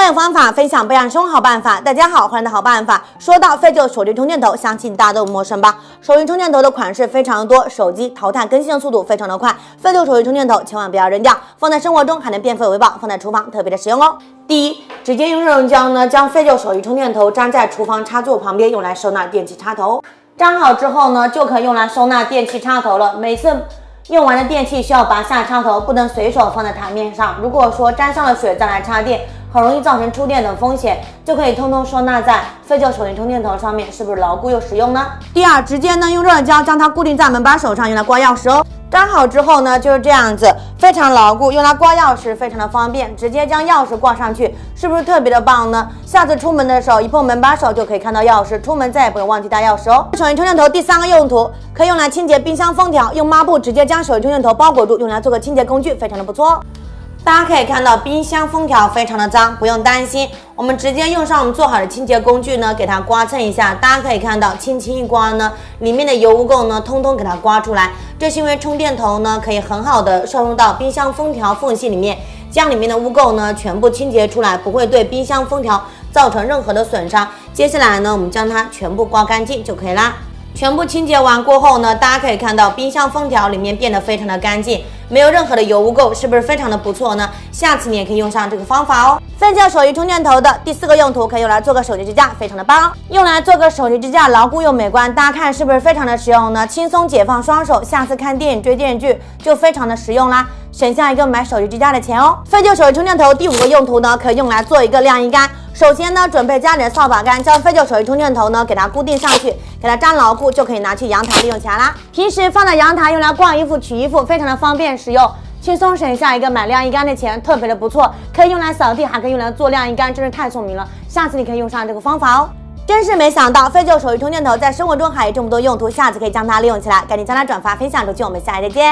换个方法分享不养生好办法。大家好，欢迎来到好办法。说到废旧手机充电头，相信大家都不陌生吧？手机充电头的款式非常的多，手机淘汰更新的速度非常的快。废旧手机充电头千万不要扔掉，放在生活中还能变废为宝，放在厨房特别的实用哦。第一，直接用热熔胶呢将废旧手机充电头粘在厨房插座旁边，用来收纳电器插头。粘好之后呢，就可以用来收纳电器插头了。每次用完的电器需要拔下插头，不能随手放在台面上。如果说沾上了水再来插电，很容易造成触电等风险，就可以通通收纳在废旧手机充电头上面，是不是牢固又实用呢？第二，直接呢用热胶将它固定在门把手上，用来刮钥匙哦。粘好之后呢，就是这样子，非常牢固，用来刮钥匙非常的方便，直接将钥匙挂上去，是不是特别的棒呢？下次出门的时候一碰门把手就可以看到钥匙，出门再也不用忘记带钥匙哦。手机充电头第三个用途，可以用来清洁冰箱封条，用抹布直接将手机充电头包裹住，用来做个清洁工具，非常的不错哦。大家可以看到冰箱封条非常的脏，不用担心，我们直接用上我们做好的清洁工具呢，给它刮蹭一下。大家可以看到，轻轻一刮呢，里面的油污垢呢，通通给它刮出来。这是因为充电头呢，可以很好的渗入到冰箱封条缝隙里面，将里面的污垢呢全部清洁出来，不会对冰箱封条造成任何的损伤。接下来呢，我们将它全部刮干净就可以啦。全部清洁完过后呢，大家可以看到冰箱封条里面变得非常的干净，没有任何的油污垢，是不是非常的不错呢？下次你也可以用上这个方法哦。废旧手机充电头的第四个用途，可以用来做个手机支架，非常的棒哦。用来做个手机支架，牢固又美观，大家看是不是非常的实用呢？轻松解放双手，下次看电影追电视剧就非常的实用啦，省下一个买手机支架的钱哦。废旧手机充电头第五个用途呢，可以用来做一个晾衣杆。首先呢，准备家里的扫把杆，将废旧手机充电头呢给它固定上去，给它粘牢固，就可以拿去阳台利用起来啦。平时放在阳台用来挂衣服、取衣服，非常的方便实用，轻松省下一个买晾衣杆的钱，特别的不错。可以用来扫地，还可以用来做晾衣杆，真是太聪明了。下次你可以用上这个方法哦。真是没想到，废旧手机充电头在生活中还有这么多用途，下次可以将它利用起来。赶紧将它转发分享出去，我们下期再见。